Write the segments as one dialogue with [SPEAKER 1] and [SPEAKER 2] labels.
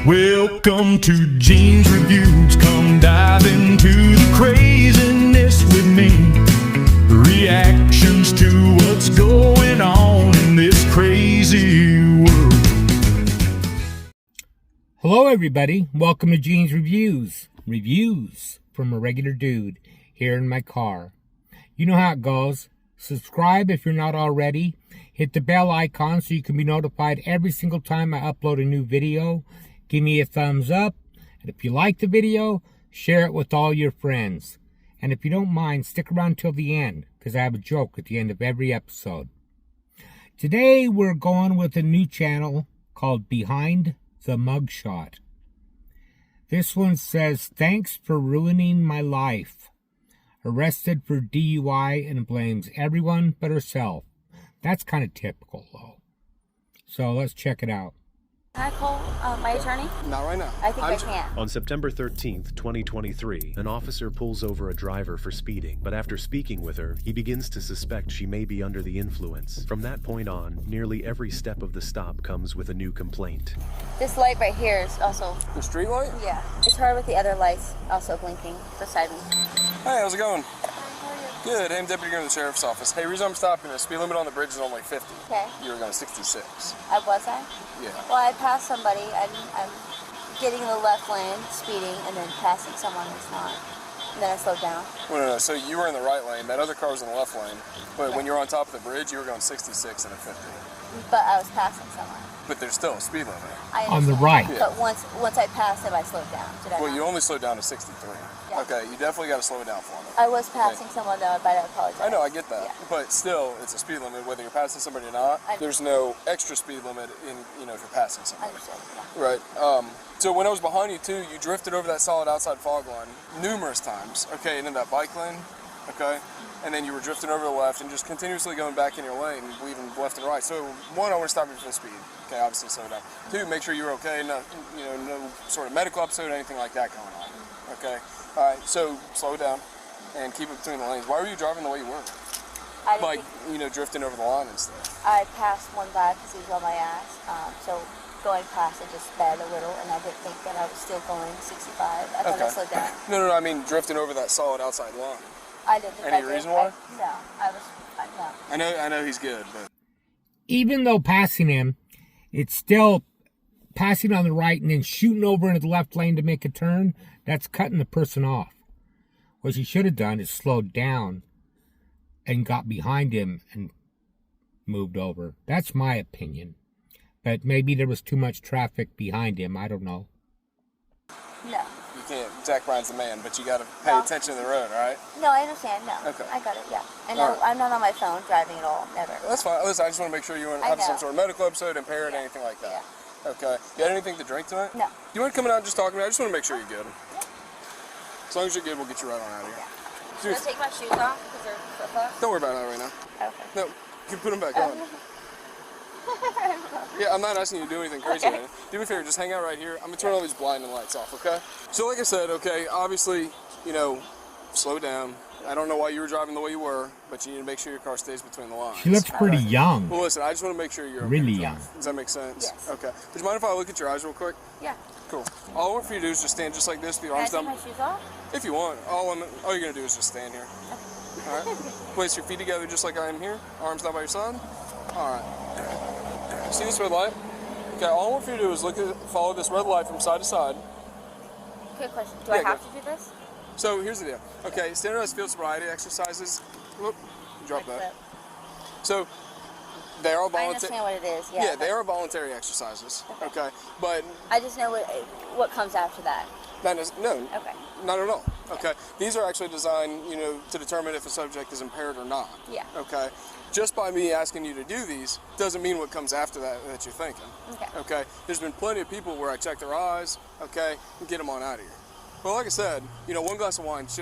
[SPEAKER 1] Welcome to Gene's Reviews. Come dive into the craziness with me. Reactions to what's going on in this crazy world.
[SPEAKER 2] Hello everybody, welcome to Gene's Reviews. Reviews from a regular dude here in my car. You know how it goes. Subscribe if you're not already. Hit the bell icon so you can be notified every single time I upload a new video. Give me a thumbs up. And if you like the video, share it with all your friends. And if you don't mind, stick around till the end, because I have a joke at the end of every episode. Today we're going with a new channel called Behind the Mugshot. This one says, "Thanks for ruining my life. Arrested for DUI and blames everyone but herself." That's kind of typical, though. So let's check it out.
[SPEAKER 3] Can I call my attorney?
[SPEAKER 4] Not right now.
[SPEAKER 3] I think I can.
[SPEAKER 5] On September 13th, 2023, an officer pulls over a driver for speeding, but after speaking with her, he begins to suspect she may be under the influence. From that point on, nearly every step of the stop comes with a new complaint.
[SPEAKER 3] This light right here is also...
[SPEAKER 4] The street light?
[SPEAKER 3] Yeah. It's hard with the other lights also blinking beside me.
[SPEAKER 4] Hey, how's it going? Good. Hey, I'm Deputy going to the Sheriff's Office. Hey, reason I'm stopping, the speed limit on the bridge is only 50.
[SPEAKER 3] Okay.
[SPEAKER 4] You were going 66.
[SPEAKER 3] Was I?
[SPEAKER 4] Yeah.
[SPEAKER 3] Well, I passed somebody. I'm getting in the left lane, speeding, and then passing someone who's not. And then I slowed down.
[SPEAKER 4] Well, no. So you were in the right lane. That other car was in the left lane. But when you were on top of the bridge, you were going 66 and a 50.
[SPEAKER 3] But I was passing someone.
[SPEAKER 4] But there's still a speed limit.
[SPEAKER 2] On the right.
[SPEAKER 4] Yeah.
[SPEAKER 3] But once I passed him, I slowed down. Did I
[SPEAKER 4] Well,
[SPEAKER 3] not?
[SPEAKER 4] you only slowed down to 63.
[SPEAKER 3] Yeah.
[SPEAKER 4] Okay, you definitely got to slow it down for me.
[SPEAKER 3] I was passing someone, though, but I apologize.
[SPEAKER 4] I know, I get that.
[SPEAKER 3] Yeah.
[SPEAKER 4] But still, it's a speed limit, whether you're passing somebody or not. There's no extra speed limit in, if you're passing somebody.
[SPEAKER 3] Understood, yeah.
[SPEAKER 4] Right. So when I was behind you too, you drifted over that solid outside fog line numerous times. Okay, and in that bike lane. Okay. And then you were drifting over the left and just continuously going back in your lane, weaving left and right. So one, I want to stop you for the speed. Okay, obviously slow down. Two, make sure you're okay. No sort of medical episode, anything like that going on. Okay. All right. So slow down and keep it between the lanes. Why were you driving the way you were? Drifting over the line and stuff.
[SPEAKER 3] I passed one guy because he was on my ass. So going past, I just sped a little, and I didn't think that I was still going 65. I thought I slowed down.
[SPEAKER 4] No. I mean drifting over that solid outside line.
[SPEAKER 3] I didn't think
[SPEAKER 4] Any reason why?
[SPEAKER 3] No.
[SPEAKER 4] I know he's good, but
[SPEAKER 2] Even though passing him, it's still passing on the right and then shooting over into the left lane to make a turn. That's cutting the person off. What she should have done is slowed down and got behind him and moved over. That's my opinion. But maybe there was too much traffic behind him. I don't know.
[SPEAKER 3] No.
[SPEAKER 4] you can't. Zach Bryan's the man, but you got to pay attention to the road, all right?
[SPEAKER 3] No, I understand. No.
[SPEAKER 4] Okay.
[SPEAKER 3] I got it. Yeah. And I'm not on my phone driving at all. Never.
[SPEAKER 4] That's fine. Listen, I just want to make sure you weren't having some sort of medical episode, impaired, anything like that.
[SPEAKER 3] Yeah.
[SPEAKER 4] Okay. You had anything to drink tonight?
[SPEAKER 3] No.
[SPEAKER 4] You mind coming out and just talking to me? I just want to make sure you're good.
[SPEAKER 3] Yeah.
[SPEAKER 4] As long as you're good, we'll get you right on out of here.
[SPEAKER 3] Yeah. Should I take my shoes off because they're flip-flops?
[SPEAKER 4] Don't worry about that right now.
[SPEAKER 3] Okay.
[SPEAKER 4] No, you can put them back on. Yeah, I'm not asking you to do anything crazy. Okay. Do me a favor, just hang out right here. I'm going to turn all these blinding lights off, okay? So like I said, okay, obviously, slow down. I don't know why you were driving the way you were, but you need to make sure your car stays between the lines.
[SPEAKER 2] She looks pretty young.
[SPEAKER 4] Well, listen, I just want to make sure you're
[SPEAKER 2] really young.
[SPEAKER 4] Does that make sense?
[SPEAKER 3] Yes.
[SPEAKER 4] Okay. Would you mind if I look at your eyes real quick?
[SPEAKER 3] Yeah.
[SPEAKER 4] Cool. All I want for you to do is just stand just like this with your arms down.
[SPEAKER 3] Can I take my shoes off?
[SPEAKER 4] If you want. All you're going to do is just stand here. All right. Place your feet together just like I am here. Arms down by your side. All right. See this red light? Okay, all I want for you to do is follow this red light from side to side.
[SPEAKER 3] Quick question. Do I have to do this?
[SPEAKER 4] So here's the deal. Okay, standardized field sobriety exercises. Whoop, drop that. So they are voluntary.
[SPEAKER 3] I understand what it is. Yeah.
[SPEAKER 4] Yeah, they are voluntary exercises. Okay, but
[SPEAKER 3] I just know what comes after that.
[SPEAKER 4] No,
[SPEAKER 3] Okay.
[SPEAKER 4] not at all. Okay, these are actually designed, to determine if a subject is impaired or not.
[SPEAKER 3] Yeah.
[SPEAKER 4] Okay, just by me asking you to do these doesn't mean what comes after that you're thinking.
[SPEAKER 3] Okay.
[SPEAKER 4] Okay, there's been plenty of people where I check their eyes, okay, and get them on out of here. Well, like I said, one glass of wine is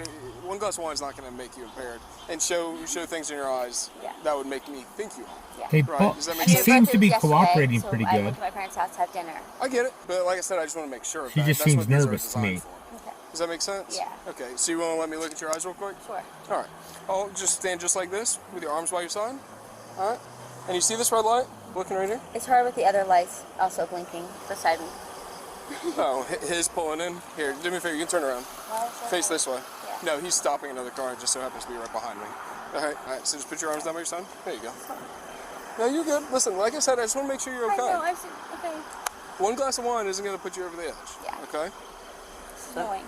[SPEAKER 4] not going to make you impaired, and show things in your eyes that would make me think you are.
[SPEAKER 3] Yeah.
[SPEAKER 2] They
[SPEAKER 4] Right. Does that make
[SPEAKER 2] she
[SPEAKER 4] sense?
[SPEAKER 2] seems to be
[SPEAKER 3] Yesterday,
[SPEAKER 2] cooperating
[SPEAKER 3] so
[SPEAKER 2] pretty
[SPEAKER 3] I
[SPEAKER 2] good.
[SPEAKER 3] went to my parents' house to have dinner.
[SPEAKER 4] I get it, but like I said, I just want to make sure of
[SPEAKER 2] She
[SPEAKER 4] that.
[SPEAKER 2] just
[SPEAKER 4] That's
[SPEAKER 2] seems
[SPEAKER 4] what these are
[SPEAKER 2] nervous to me.
[SPEAKER 4] designed for.
[SPEAKER 3] Okay.
[SPEAKER 4] Does that make sense?
[SPEAKER 3] Yeah.
[SPEAKER 4] Okay, so you want to let me look at your eyes real quick?
[SPEAKER 3] Sure.
[SPEAKER 4] All right. I'll just stand just like this with your arms by your side. All right. And you see this red light? Looking right here?
[SPEAKER 3] It's hard with the other lights also blinking beside me.
[SPEAKER 4] Oh, his pulling in? Here, do me a favor, you can turn around.
[SPEAKER 3] Why is that?
[SPEAKER 4] Face this way.
[SPEAKER 3] Yeah.
[SPEAKER 4] No, he's stopping another car. It just so happens to be right behind me. All right, so just put your arms down by your side. There you go. No, you're good. Listen, like I said, I just want to make sure you're okay.
[SPEAKER 3] I know, I said, okay.
[SPEAKER 4] One glass of wine isn't going to put you over the edge.
[SPEAKER 3] Yeah.
[SPEAKER 4] Okay?
[SPEAKER 3] It's annoying.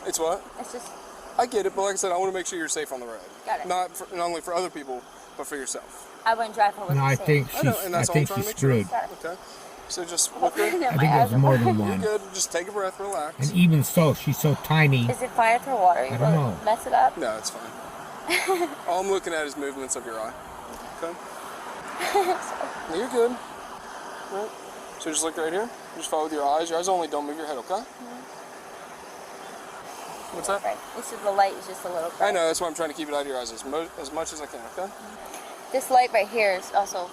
[SPEAKER 4] It's what?
[SPEAKER 3] It's just,
[SPEAKER 4] I get it, but like I said, I want to make sure you're safe on the road.
[SPEAKER 3] Got it.
[SPEAKER 4] Not only for other people, but for yourself.
[SPEAKER 3] I wouldn't drive if I wasn't
[SPEAKER 2] No, I
[SPEAKER 3] safe.
[SPEAKER 2] think
[SPEAKER 4] I know,
[SPEAKER 2] she's,
[SPEAKER 4] and
[SPEAKER 2] I
[SPEAKER 4] that's all
[SPEAKER 2] think
[SPEAKER 4] I'm trying
[SPEAKER 2] she's
[SPEAKER 4] to make
[SPEAKER 2] screwed.
[SPEAKER 4] sure. Okay? So just look good.
[SPEAKER 3] No,
[SPEAKER 2] I
[SPEAKER 3] my
[SPEAKER 2] think
[SPEAKER 3] eyes
[SPEAKER 2] there's
[SPEAKER 3] are
[SPEAKER 2] more than
[SPEAKER 4] You're
[SPEAKER 2] one.
[SPEAKER 4] good. Just take a breath, relax.
[SPEAKER 2] And even so, she's so tiny.
[SPEAKER 3] Is it fine for water? You
[SPEAKER 2] I don't
[SPEAKER 3] will
[SPEAKER 2] know.
[SPEAKER 3] mess it up?
[SPEAKER 4] No, it's fine. All I'm looking at is movements of your eye. Okay? No, you're good. Right. So just look right here. Just follow with your eyes. Your eyes only, don't move your head, okay? What's that?
[SPEAKER 3] Right. This is the light is just a little bright.
[SPEAKER 4] I know, that's why I'm trying to keep it out of your eyes as much as I can, okay?
[SPEAKER 3] This light right here is also,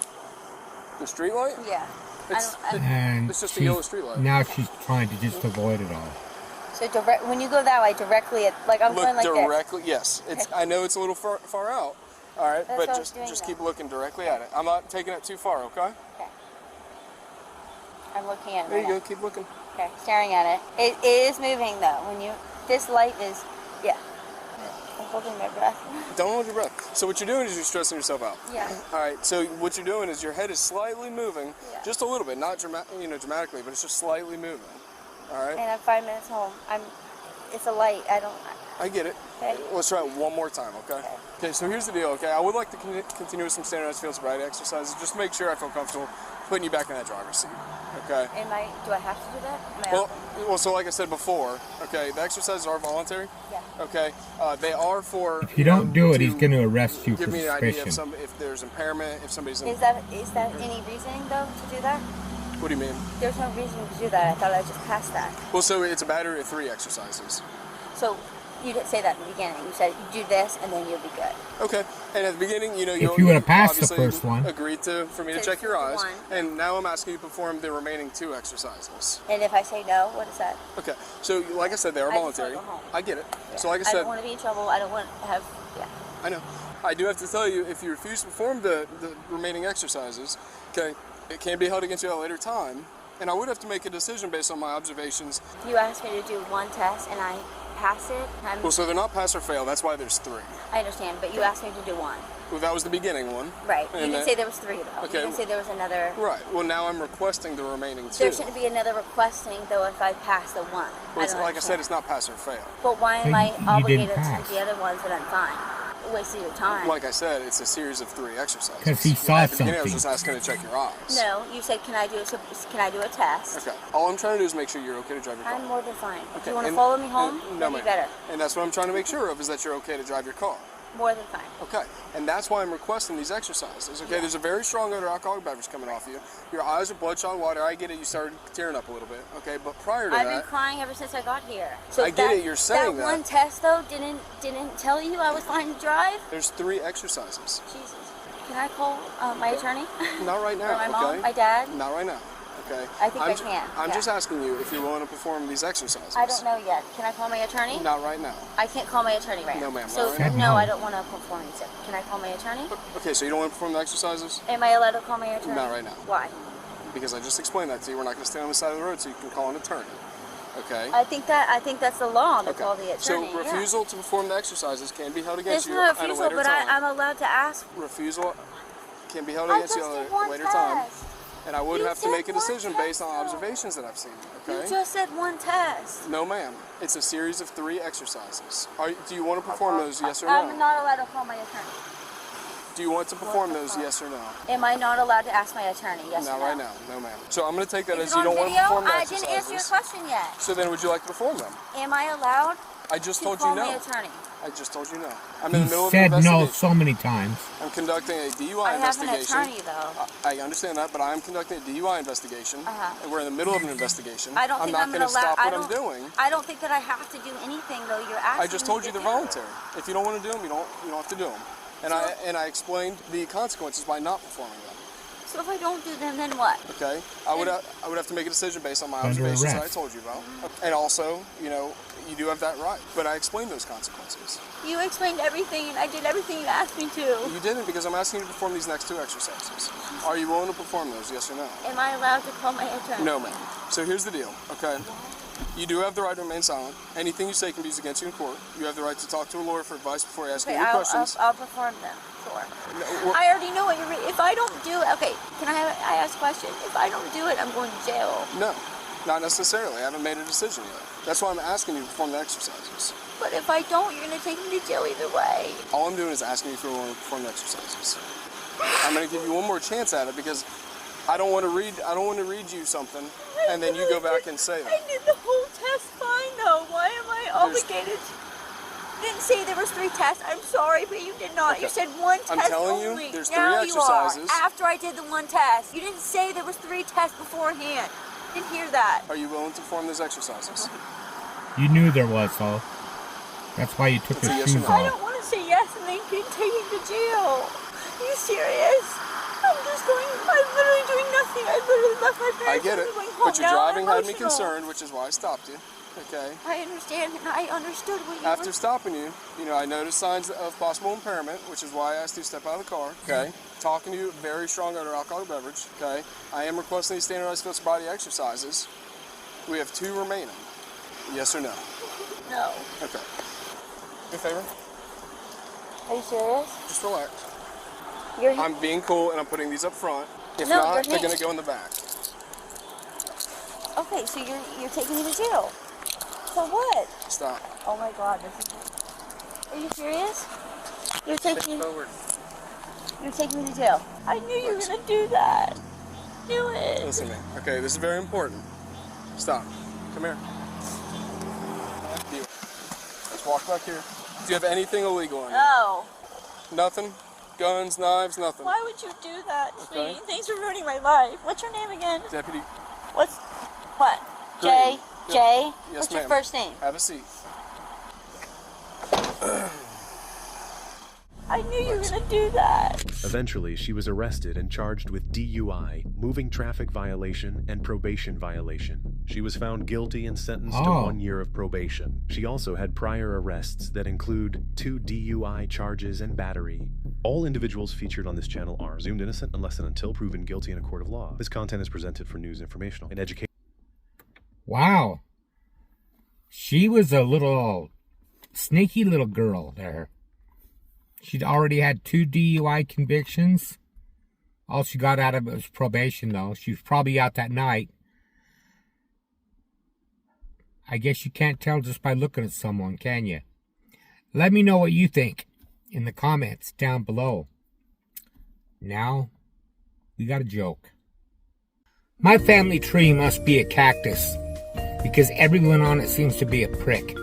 [SPEAKER 4] The street light?
[SPEAKER 3] yeah.
[SPEAKER 4] It's,
[SPEAKER 2] And
[SPEAKER 4] It's just a
[SPEAKER 2] she's-
[SPEAKER 4] yellow street light.
[SPEAKER 2] now she's trying to just avoid it all.
[SPEAKER 3] So direct, when you go that way, directly at, like I'm going
[SPEAKER 4] Look
[SPEAKER 3] like
[SPEAKER 4] directly, yes. It's. I know it's a little far out, all right,
[SPEAKER 3] That's
[SPEAKER 4] but
[SPEAKER 3] what I was
[SPEAKER 4] just
[SPEAKER 3] doing
[SPEAKER 4] keep
[SPEAKER 3] though.
[SPEAKER 4] looking directly at it. I'm not taking it too far, okay?
[SPEAKER 3] this. Okay. I'm looking at it
[SPEAKER 4] There
[SPEAKER 3] right
[SPEAKER 4] you
[SPEAKER 3] now.
[SPEAKER 4] go, keep looking.
[SPEAKER 3] Okay, staring at it. It is moving though. When you, this light is, yeah. I'm holding my breath.
[SPEAKER 4] Don't hold your breath. So what you're doing is you're stressing yourself out.
[SPEAKER 3] Yeah.
[SPEAKER 4] All right, so what you're doing is your head is slightly moving,
[SPEAKER 3] Yeah.
[SPEAKER 4] just a little bit, not dramatically, but it's just slightly moving. All right?
[SPEAKER 3] And I'm 5 minutes home. It's a light.
[SPEAKER 4] I get it.
[SPEAKER 3] Okay.
[SPEAKER 4] Let's try it one more time, okay?
[SPEAKER 3] Okay.
[SPEAKER 4] Okay, so here's the deal, okay? I would like to continue with some standardized field sobriety exercises, just to make sure I feel comfortable putting you back in that driver's seat, okay?
[SPEAKER 3] do I have to do that? Am I
[SPEAKER 4] Well, so like I said before, okay, the exercises are voluntary,
[SPEAKER 3] Yeah.
[SPEAKER 4] okay? They are for...
[SPEAKER 2] If you don't do it,
[SPEAKER 4] to
[SPEAKER 2] he's going to arrest you for
[SPEAKER 4] give me an idea
[SPEAKER 2] suspicion.
[SPEAKER 4] if there's impairment, if somebody's...
[SPEAKER 3] Is that any reasoning though to do that?
[SPEAKER 4] What do you mean?
[SPEAKER 3] There's no reason to do that. I thought I just passed that.
[SPEAKER 4] Well, so it's a battery of 3 exercises.
[SPEAKER 3] So you didn't say that in the beginning. You said you do this and then you'll be good.
[SPEAKER 4] Okay, and at the beginning, you
[SPEAKER 2] you would've passed the
[SPEAKER 4] obviously
[SPEAKER 2] first one.
[SPEAKER 4] agreed for me to
[SPEAKER 3] So
[SPEAKER 4] check your eyes,
[SPEAKER 3] one.
[SPEAKER 4] and now I'm asking you to perform the remaining 2 exercises.
[SPEAKER 3] And if I say no, what is that?
[SPEAKER 4] Okay, so like I said, they are
[SPEAKER 3] I just
[SPEAKER 4] voluntary.
[SPEAKER 3] wanna go home.
[SPEAKER 4] I get it.
[SPEAKER 3] Yeah.
[SPEAKER 4] So like I
[SPEAKER 3] I
[SPEAKER 4] said,
[SPEAKER 3] don't want to be in trouble. I don't want to have. Yeah.
[SPEAKER 4] I know. I do have to tell you, if you refuse to perform the remaining exercises, okay, it can be held against you at a later time, and I would have to make a decision based on my observations.
[SPEAKER 3] You asked me to do one test and I passed it.
[SPEAKER 4] Well, so they're not pass or fail. That's why there's 3.
[SPEAKER 3] I understand, but you asked me to do one.
[SPEAKER 4] Well, that was the beginning one.
[SPEAKER 3] Right. You
[SPEAKER 4] And
[SPEAKER 3] didn't say there was 3 though.
[SPEAKER 4] Okay.
[SPEAKER 3] You didn't say there was another.
[SPEAKER 4] Right. Well, now I'm requesting the remaining 2.
[SPEAKER 3] There shouldn't be another requesting though if I pass the one.
[SPEAKER 4] Well, it's,
[SPEAKER 3] don't
[SPEAKER 4] like I said,
[SPEAKER 3] understand.
[SPEAKER 4] it's not pass or fail.
[SPEAKER 3] But why am
[SPEAKER 2] But
[SPEAKER 3] I
[SPEAKER 2] you didn't
[SPEAKER 3] obligated to
[SPEAKER 2] pass.
[SPEAKER 3] the other ones that I'm fine? Wasting your time.
[SPEAKER 4] Like I said, it's a series of 3 exercises.
[SPEAKER 2] 'Cause he saw
[SPEAKER 4] At the beginning, I was
[SPEAKER 2] something.
[SPEAKER 4] just asking to check your eyes.
[SPEAKER 3] No, you said can I do a test?
[SPEAKER 4] Okay. All I'm trying to do is make sure you're okay to drive your car.
[SPEAKER 3] I'm more than fine. If
[SPEAKER 4] Okay,
[SPEAKER 3] you want to
[SPEAKER 4] and-
[SPEAKER 3] follow me home,
[SPEAKER 4] no,
[SPEAKER 3] that'd be
[SPEAKER 4] ma'am.
[SPEAKER 3] better.
[SPEAKER 4] And that's what I'm trying to make sure of, is that you're okay to drive your car.
[SPEAKER 3] More than fine.
[SPEAKER 4] Okay, and that's why I'm requesting these exercises. Okay, there's a very strong odor of alcoholic beverage coming off you. Your eyes are bloodshot water. I get it. You started tearing up a little bit. Okay, but prior to
[SPEAKER 3] I've
[SPEAKER 4] that,
[SPEAKER 3] been crying ever since I got here. So
[SPEAKER 4] I get it, you're saying
[SPEAKER 3] that
[SPEAKER 4] that.
[SPEAKER 3] one test though didn't tell you I was fine to drive.
[SPEAKER 4] there's 3 exercises.
[SPEAKER 3] Jesus. Can I call my attorney?
[SPEAKER 4] Not right now.
[SPEAKER 3] Or my
[SPEAKER 4] okay.
[SPEAKER 3] mom? My dad?
[SPEAKER 4] Not right now. Okay.
[SPEAKER 3] I think I
[SPEAKER 4] I'm
[SPEAKER 3] can,
[SPEAKER 4] I'm
[SPEAKER 3] yeah.
[SPEAKER 4] just asking you if you're willing to perform these exercises.
[SPEAKER 3] I don't know yet. Can I call my attorney?
[SPEAKER 4] Not right now.
[SPEAKER 3] I can't call my attorney right
[SPEAKER 4] No,
[SPEAKER 3] now.
[SPEAKER 4] ma'am,
[SPEAKER 3] So
[SPEAKER 4] not right
[SPEAKER 2] now.
[SPEAKER 3] no,
[SPEAKER 2] No.
[SPEAKER 3] I don't want to perform these. Can I call my attorney?
[SPEAKER 4] Okay, so you don't want to perform the exercises?
[SPEAKER 3] Am I allowed to call my attorney?
[SPEAKER 4] Not right now.
[SPEAKER 3] Why?
[SPEAKER 4] Because I just explained that to you. We're not going to stand on the side of the road, so you can call an attorney. Okay?
[SPEAKER 3] I think that's the law to call the
[SPEAKER 4] So
[SPEAKER 3] attorney. yeah.
[SPEAKER 4] refusal to perform the exercises can be held against
[SPEAKER 3] It's
[SPEAKER 4] you
[SPEAKER 3] not
[SPEAKER 4] at a
[SPEAKER 3] refusal,
[SPEAKER 4] later
[SPEAKER 3] but
[SPEAKER 4] time.
[SPEAKER 3] I'm allowed to ask.
[SPEAKER 4] Refusal can be held
[SPEAKER 3] I
[SPEAKER 4] against
[SPEAKER 3] just
[SPEAKER 4] you
[SPEAKER 3] did
[SPEAKER 4] at
[SPEAKER 3] one
[SPEAKER 4] a later
[SPEAKER 3] test.
[SPEAKER 4] time. And I would
[SPEAKER 3] You
[SPEAKER 4] have to
[SPEAKER 3] said
[SPEAKER 4] make a
[SPEAKER 3] one
[SPEAKER 4] decision
[SPEAKER 3] test,
[SPEAKER 4] based on
[SPEAKER 3] though.
[SPEAKER 4] observations that I've seen.
[SPEAKER 3] You
[SPEAKER 4] Okay?
[SPEAKER 3] just said one test.
[SPEAKER 4] No, ma'am. It's a series of 3 exercises. Do you want to perform those, yes or
[SPEAKER 3] I'm
[SPEAKER 4] no?
[SPEAKER 3] not allowed to call my attorney.
[SPEAKER 4] Do you want to perform
[SPEAKER 3] the
[SPEAKER 4] those,
[SPEAKER 3] fuck?
[SPEAKER 4] yes or no?
[SPEAKER 3] Am I not allowed to ask my attorney? Yes
[SPEAKER 4] Not
[SPEAKER 3] or no?
[SPEAKER 4] right now. No, ma'am. So I'm going to take that
[SPEAKER 3] Is
[SPEAKER 4] as
[SPEAKER 3] it
[SPEAKER 4] you
[SPEAKER 3] on
[SPEAKER 4] don't want to
[SPEAKER 3] video?
[SPEAKER 4] perform the
[SPEAKER 3] I
[SPEAKER 4] exercises.
[SPEAKER 3] didn't answer your question yet.
[SPEAKER 4] So then would you like to perform them?
[SPEAKER 3] Am I allowed
[SPEAKER 4] I just
[SPEAKER 3] to
[SPEAKER 4] told
[SPEAKER 3] call
[SPEAKER 4] you
[SPEAKER 3] my
[SPEAKER 4] no.
[SPEAKER 3] attorney?
[SPEAKER 4] I just told you no. I'm in
[SPEAKER 2] He
[SPEAKER 4] the middle of an
[SPEAKER 2] said no
[SPEAKER 4] investigation.
[SPEAKER 2] so many times.
[SPEAKER 4] I'm conducting a DUI
[SPEAKER 3] I have an
[SPEAKER 4] investigation.
[SPEAKER 3] attorney though.
[SPEAKER 4] I understand that, but I am conducting a DUI investigation, and we're in the middle of an investigation.
[SPEAKER 3] I don't
[SPEAKER 4] I'm
[SPEAKER 3] think
[SPEAKER 4] not
[SPEAKER 3] I'm
[SPEAKER 4] going
[SPEAKER 3] gonna
[SPEAKER 4] to stop
[SPEAKER 3] allow.
[SPEAKER 4] what I'm doing.
[SPEAKER 3] I don't think that I have to do anything though. You're asking.
[SPEAKER 4] I just told
[SPEAKER 3] me
[SPEAKER 4] you
[SPEAKER 3] to
[SPEAKER 4] they're
[SPEAKER 3] do.
[SPEAKER 4] voluntary. If you don't want to do them, you don't have to do them. And I explained the consequences by not performing them.
[SPEAKER 3] So if I don't do them, then what?
[SPEAKER 4] Okay, I would have to make a decision based on my
[SPEAKER 2] Under
[SPEAKER 4] observations that I
[SPEAKER 2] arrest.
[SPEAKER 4] told you about. And also, you know, you do have that right. But I explained those consequences.
[SPEAKER 3] You explained everything, and I did everything you asked me to.
[SPEAKER 4] You didn't, because I'm asking you to perform these next 2 exercises. Are you willing to perform those, yes or no?
[SPEAKER 3] Am I allowed to call my attorney?
[SPEAKER 4] No, ma'am. So here's the deal, okay? You do have the right to remain silent. Anything you say can be used against you in court. You have the right to talk to a lawyer for advice before asking any questions.
[SPEAKER 3] I'll perform them. Sure.
[SPEAKER 4] No,
[SPEAKER 3] I already know what you're. If I don't do it, okay. Can I ask a question? If I don't do it, I'm going to jail.
[SPEAKER 4] no, not necessarily. I haven't made a decision yet. That's why I'm asking you to perform the exercises.
[SPEAKER 3] But if I don't, you're going to take me to jail either way.
[SPEAKER 4] All I'm doing is asking you if you're willing to perform the exercises. I'm going to give you one more chance at it because I don't want to read you something and then you go back and say
[SPEAKER 3] I
[SPEAKER 4] that.
[SPEAKER 3] did the whole test fine though. Why am I obligated? You didn't say there was 3 tests. I'm sorry, but you did not. You
[SPEAKER 4] Okay.
[SPEAKER 3] said 1
[SPEAKER 4] I'm
[SPEAKER 3] test
[SPEAKER 4] telling you,
[SPEAKER 3] only.
[SPEAKER 4] there's 3
[SPEAKER 3] now
[SPEAKER 4] exercises.
[SPEAKER 3] You are. After I did the 1 test. You didn't say there was 3 tests beforehand. Didn't hear that.
[SPEAKER 4] Are you willing to perform those exercises?
[SPEAKER 2] You knew there was, though. That's why you took
[SPEAKER 4] It's a
[SPEAKER 2] your
[SPEAKER 4] yes or
[SPEAKER 2] shoes
[SPEAKER 4] no.
[SPEAKER 3] I
[SPEAKER 2] off.
[SPEAKER 3] don't want to say yes and then get taken to jail. Are you serious? I'm literally doing nothing. I literally left my
[SPEAKER 4] I
[SPEAKER 3] parents.
[SPEAKER 4] get it,
[SPEAKER 3] I'm going home.
[SPEAKER 4] but your
[SPEAKER 3] Now I'm
[SPEAKER 4] driving had me
[SPEAKER 3] emotional.
[SPEAKER 4] concerned, which is why I stopped you. Okay.
[SPEAKER 3] I understand and I understood what you
[SPEAKER 4] After
[SPEAKER 3] were.
[SPEAKER 4] stopping you, you know, I noticed signs of possible impairment, which is why I asked you to step out of the car. Okay. Talking to you, very strong odor alcoholic beverage. Okay. I am requesting these standardized field sobriety exercises. We have 2 remaining. Yes or no?
[SPEAKER 3] No.
[SPEAKER 4] Okay. Do a favor.
[SPEAKER 3] Are you serious?
[SPEAKER 4] Just relax.
[SPEAKER 3] You're
[SPEAKER 4] I'm being cool and I'm putting these up front. If
[SPEAKER 3] No,
[SPEAKER 4] not,
[SPEAKER 3] you're
[SPEAKER 4] they're
[SPEAKER 3] not.
[SPEAKER 4] gonna go in the back.
[SPEAKER 3] okay. So you're taking me to jail. For what?
[SPEAKER 4] Stop.
[SPEAKER 3] Oh my God, this is. Are you serious? You're taking.
[SPEAKER 4] Forward.
[SPEAKER 3] You're taking me to jail. I knew you were gonna do that. Knew it.
[SPEAKER 4] Listen to me. Okay, this is very important. Stop. Come here. Let's walk back here. Do you have anything illegal on you?
[SPEAKER 3] No.
[SPEAKER 4] Nothing? Guns, knives, nothing?
[SPEAKER 3] Why would you do that to
[SPEAKER 4] Okay.
[SPEAKER 3] me? Thanks for ruining my life. What's your name again?
[SPEAKER 4] Deputy,
[SPEAKER 3] What? Jay?
[SPEAKER 4] Yep.
[SPEAKER 3] Jay?
[SPEAKER 4] Yes,
[SPEAKER 3] What's your
[SPEAKER 4] ma'am.
[SPEAKER 3] first name?
[SPEAKER 4] have a seat.
[SPEAKER 3] I knew you were gonna do that.
[SPEAKER 5] Eventually, she was arrested and charged with DUI, moving traffic violation, and probation violation. She was found guilty and sentenced to 1 year of probation. She also had prior arrests that include 2 DUI charges and battery. All individuals featured on this channel are presumed innocent unless and until proven guilty in a court of law. This content is presented for news, informational, and educational.
[SPEAKER 2] Wow. She was a little sneaky little girl there. She'd already had 2 DUI convictions. All she got out of it was probation, though. She was probably out that night. I guess you can't tell just by looking at someone, can you? Let me know what you think in the comments down below. Now, we got a joke. My family tree must be a cactus because everyone on it seems to be a prick.